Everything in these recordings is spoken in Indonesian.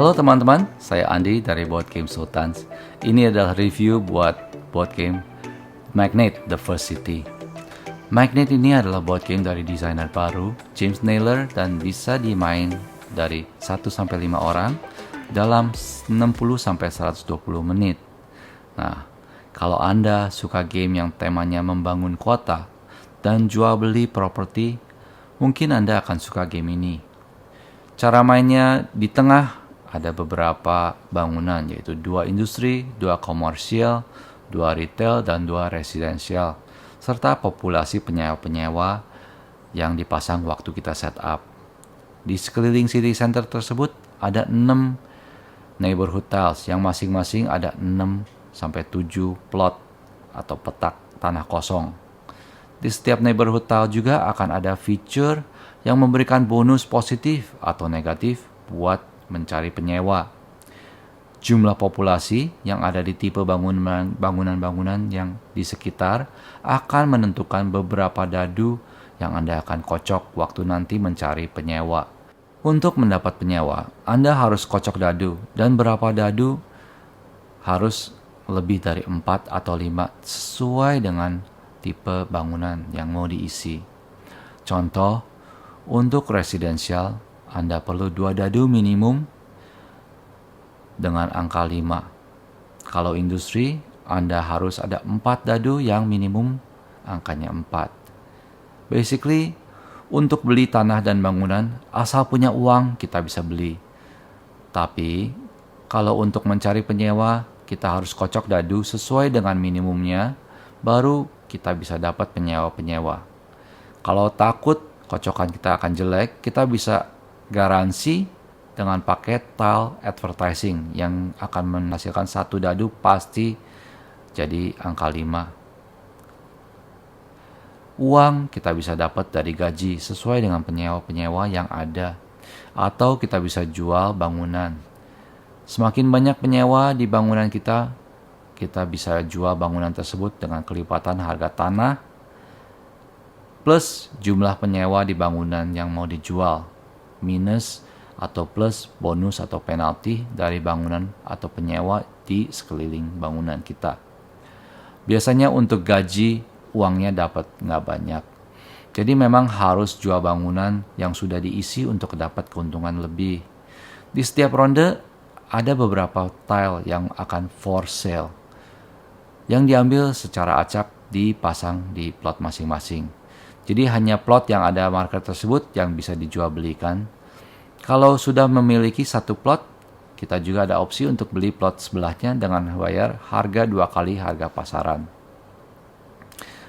Halo teman-teman, saya Andi dari Board Game Sultans. Ini adalah review buat board game Magnet The First City. Magnet ini adalah board game dari desainer baru, James Naylor, dan bisa dimain dari 1-5 orang dalam 60-120 menit. Nah, kalau Anda suka game yang temanya membangun kota dan jual beli properti, mungkin Anda akan suka game ini. Cara mainnya di tengah ada beberapa bangunan, yaitu 2 industri, 2 komersial, 2 retail, dan 2 residensial, serta populasi penyewa-penyewa yang dipasang waktu kita setup. Di sekeliling city center tersebut ada 6 neighborhood tiles yang masing-masing ada 6-7 plot atau petak tanah kosong. Di setiap neighborhood tile juga akan ada feature yang memberikan bonus positif atau negatif buat mencari penyewa. Jumlah populasi yang ada di tipe bangunan-bangunan yang di sekitar akan menentukan beberapa dadu yang Anda akan kocok waktu nanti mencari penyewa. Untuk mendapat penyewa, Anda harus kocok dadu, dan berapa dadu harus lebih dari 4 atau 5 sesuai dengan tipe bangunan yang mau diisi. Contoh, untuk residensial, Anda perlu 2 dadu minimum dengan angka 5. Kalau industri, Anda harus ada 4 dadu yang minimum angkanya 4. Basically, untuk beli tanah dan bangunan, asal punya uang kita bisa beli. Tapi, kalau untuk mencari penyewa, kita harus kocok dadu sesuai dengan minimumnya, baru kita bisa dapat penyewa-penyewa. Kalau takut kocokan kita akan jelek, kita bisa garansi dengan paket tile advertising yang akan menghasilkan 1 dadu pasti jadi angka 5. Uang kita bisa dapat dari gaji sesuai dengan penyewa-penyewa yang ada, atau kita bisa jual bangunan. Semakin banyak penyewa di bangunan kita bisa jual bangunan tersebut dengan kelipatan harga tanah plus jumlah penyewa di bangunan yang mau dijual, minus atau plus bonus atau penalti dari bangunan atau penyewa di sekeliling bangunan kita. Biasanya untuk gaji, uangnya dapat nggak banyak. Jadi memang harus jual bangunan yang sudah diisi untuk dapat keuntungan lebih. Di setiap ronde, ada beberapa tile yang akan for sale, yang diambil secara acak dipasang di plot masing-masing. Jadi hanya plot yang ada marker tersebut yang bisa dijual belikan. Kalau sudah memiliki 1 plot, kita juga ada opsi untuk beli plot sebelahnya dengan bayar harga 2 kali harga pasaran.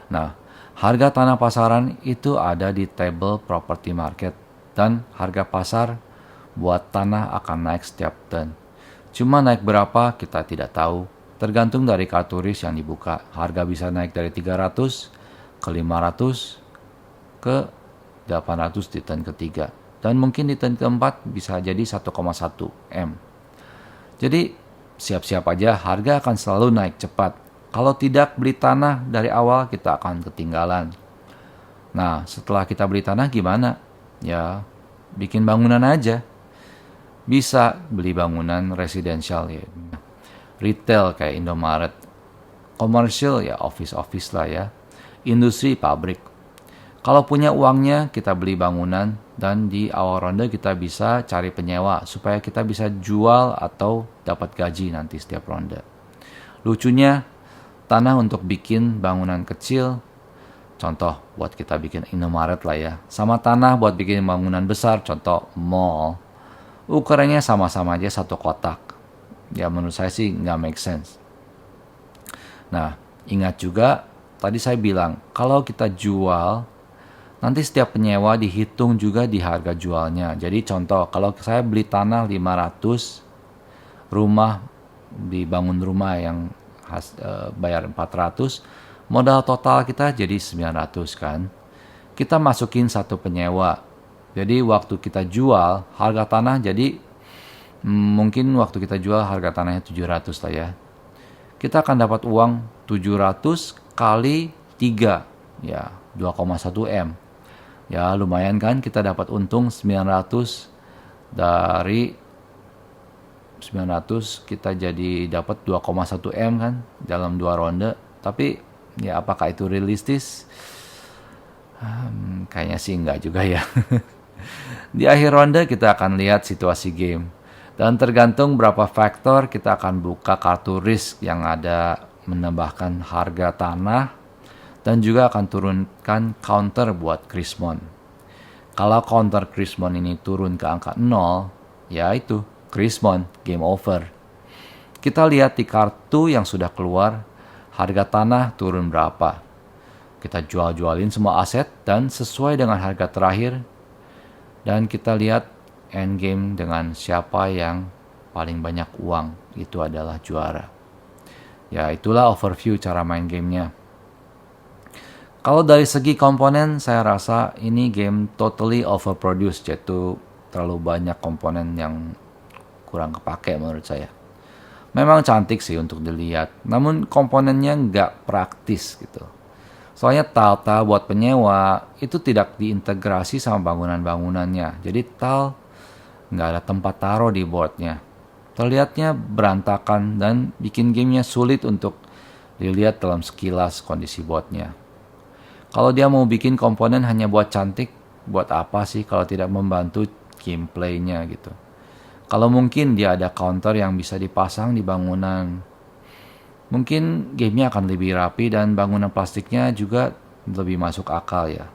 Nah, harga tanah pasaran itu ada di table property market, dan harga pasar buat tanah akan naik setiap turn. Cuma naik berapa kita tidak tahu, tergantung dari karturis yang dibuka. Harga bisa naik dari 300 ke 500 ke 800 di turn ketiga, dan mungkin di turn keempat bisa jadi 1,1 M. Jadi siap-siap aja, harga akan selalu naik cepat. Kalau tidak beli tanah dari awal, kita akan ketinggalan. Nah, setelah kita beli tanah gimana? Ya, bikin bangunan aja. Bisa beli bangunan residensial ya, retail kayak Indomaret, komersial ya office lah ya, industri pabrik. Kalau punya uangnya, kita beli bangunan, dan di awal ronde kita bisa cari penyewa supaya kita bisa jual atau dapat gaji nanti setiap ronde. Lucunya, tanah untuk bikin bangunan kecil, contoh buat kita bikin Indomaret lah ya, sama tanah buat bikin bangunan besar, contoh mall, ukurannya sama-sama aja 1 kotak. Ya menurut saya sih nggak make sense. Nah, ingat juga tadi saya bilang, kalau kita jual, nanti setiap penyewa dihitung juga di harga jualnya. Jadi contoh, kalau saya beli tanah 500, dibangun rumah yang bayar 400, modal total kita jadi 900 kan. Kita masukin 1 penyewa. Jadi waktu kita jual, harga tanah jadi mungkin waktu kita jual harga tanahnya 700 lah ya. Kita akan dapat uang 700 kali 3, ya 2,1 M. Ya lumayan kan, kita dapat untung 900 dari 900 kita jadi dapat 2,1 M kan dalam 2 ronde. Tapi ya apakah itu realistis? Kayaknya sih enggak juga ya. Di akhir ronde kita akan lihat situasi game. Dan tergantung berapa faktor kita akan buka kartu risk yang ada, menambahkan harga tanah, dan juga akan turunkan counter buat Krismon. Kalau counter Krismon ini turun ke angka 0, ya itu Krismon, game over. Kita lihat di kartu yang sudah keluar, harga tanah turun berapa. Kita jual-jualin semua aset dan sesuai dengan harga terakhir. Dan kita lihat endgame dengan siapa yang paling banyak uang, itu adalah juara. Ya itulah overview cara main gamenya. Kalau dari segi komponen, saya rasa ini game totally overproduced, yaitu terlalu banyak komponen yang kurang kepake menurut saya. Memang cantik sih untuk dilihat, namun komponennya nggak praktis gitu. Soalnya tile-tile buat penyewa itu tidak diintegrasi sama bangunan-bangunannya. Jadi tile nggak ada tempat taruh di boardnya. Terlihatnya berantakan dan bikin gamenya sulit untuk dilihat dalam sekilas kondisi boardnya. Kalau dia mau bikin komponen hanya buat cantik, buat apa sih kalau tidak membantu gameplaynya gitu. Kalau mungkin dia ada counter yang bisa dipasang di bangunan, mungkin gamenya akan lebih rapi dan bangunan plastiknya juga lebih masuk akal ya.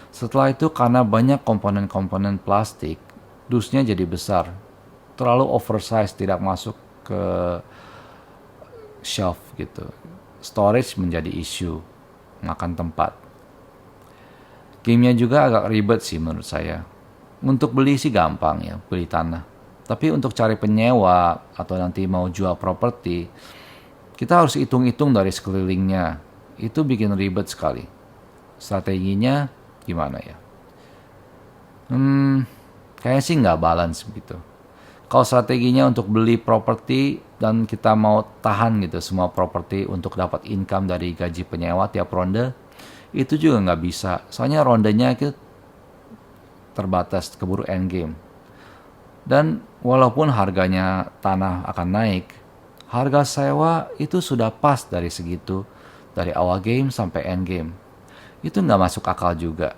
Setelah itu karena banyak komponen-komponen plastik, dusnya jadi besar. Terlalu oversize, tidak masuk ke shelf gitu. Storage menjadi isu, makan tempat. Gamenya juga agak ribet sih menurut saya. Untuk beli sih gampang ya, beli tanah. Tapi untuk cari penyewa atau nanti mau jual properti, kita harus hitung-hitung dari sekelilingnya. Itu bikin ribet sekali. Strateginya gimana ya? Kayaknya sih nggak balance gitu. Kalau strateginya untuk beli properti dan kita mau tahan gitu semua properti untuk dapat income dari gaji penyewa tiap ronde, itu juga nggak bisa. Soalnya rondenya itu terbatas, keburu endgame. Dan walaupun harganya tanah akan naik, harga sewa itu sudah pas dari segitu, dari awal game sampai end game. Itu nggak masuk akal juga.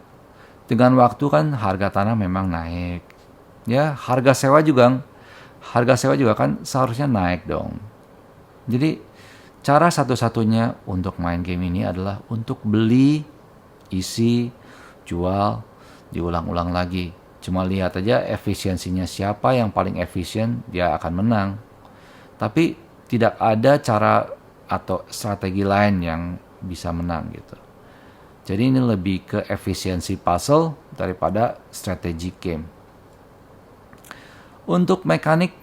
Dengan waktu kan harga tanah memang naik. Ya, harga sewa juga kan seharusnya naik dong. Jadi, cara satu-satunya untuk main game ini adalah untuk beli, isi, jual, diulang-ulang lagi. Cuma lihat aja efisiensinya siapa yang paling efisien, dia akan menang. Tapi tidak ada cara atau strategi lain yang bisa menang gitu. Jadi ini lebih ke efisiensi puzzle daripada strategi game. Untuk mekanik,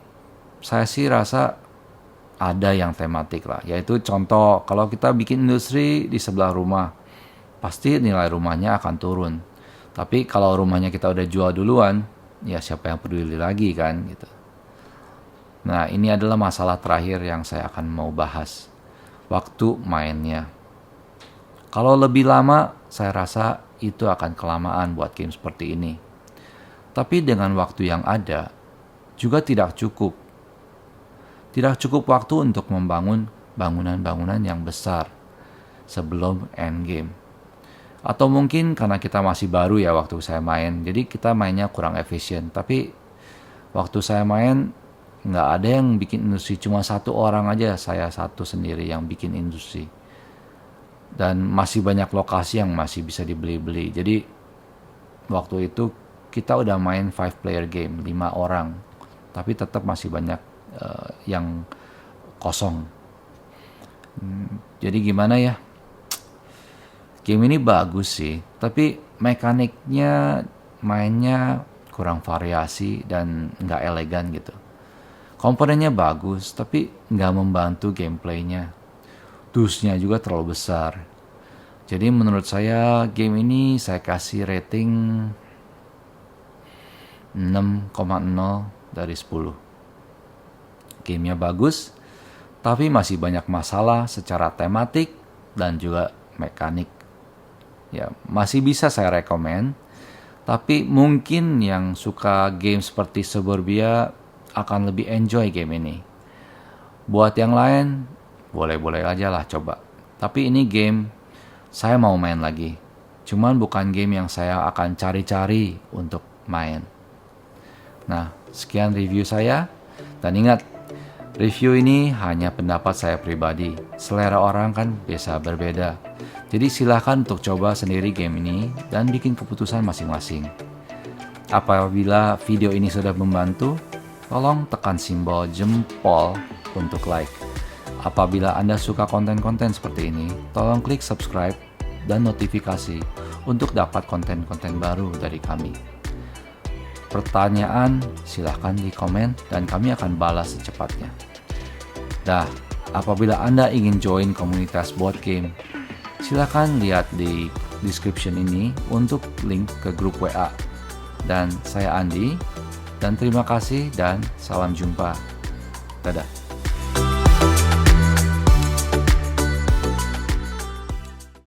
saya sih rasa ada yang tematik lah. Yaitu contoh, kalau kita bikin industri di sebelah rumah, pasti nilai rumahnya akan turun. Tapi kalau rumahnya kita udah jual duluan, ya siapa yang peduli lagi kan gitu. Nah, ini adalah masalah terakhir yang saya akan mau bahas. Waktu mainnya. Kalau lebih lama, saya rasa itu akan kelamaan buat game seperti ini. Tapi dengan waktu yang ada, juga tidak cukup. Tidak cukup waktu untuk membangun bangunan-bangunan yang besar sebelum endgame. Atau mungkin karena kita masih baru ya waktu saya main, jadi kita mainnya kurang efisien. Tapi waktu saya main, nggak ada yang bikin industri, cuma satu orang aja, saya satu sendiri yang bikin industri. Dan masih banyak lokasi yang masih bisa dibeli-beli. Jadi waktu itu kita udah main 5 player game, 5 orang. Tapi tetap masih banyak yang kosong. Jadi gimana ya? Game ini bagus sih, tapi mekaniknya mainnya kurang variasi dan nggak elegan gitu. Komponennya bagus, tapi nggak membantu gameplaynya. Dusnya juga terlalu besar. Jadi menurut saya game ini saya kasih rating 6,0 dari 10. Gamenya bagus, tapi masih banyak masalah secara tematik dan juga mekanik. Ya, masih bisa saya rekomen, tapi mungkin yang suka game seperti Suburbia akan lebih enjoy game ini. Buat yang lain, boleh-boleh aja lah coba. Tapi ini game saya mau main lagi. Cuman bukan game yang saya akan cari-cari untuk main. Nah, sekian review saya. Dan ingat, review ini hanya pendapat saya pribadi. Selera orang kan biasa berbeda. Jadi silahkan untuk coba sendiri game ini dan bikin keputusan masing-masing. Apabila video ini sudah membantu, tolong tekan simbol jempol untuk like. Apabila Anda suka konten-konten seperti ini, tolong klik subscribe dan notifikasi untuk dapat konten-konten baru dari kami. Pertanyaan silahkan di komen dan kami akan balas secepatnya. Nah, apabila Anda ingin join komunitas board game, silahkan lihat di description ini untuk link ke grup WA. Dan saya Andi, dan terima kasih dan salam jumpa. Dadah.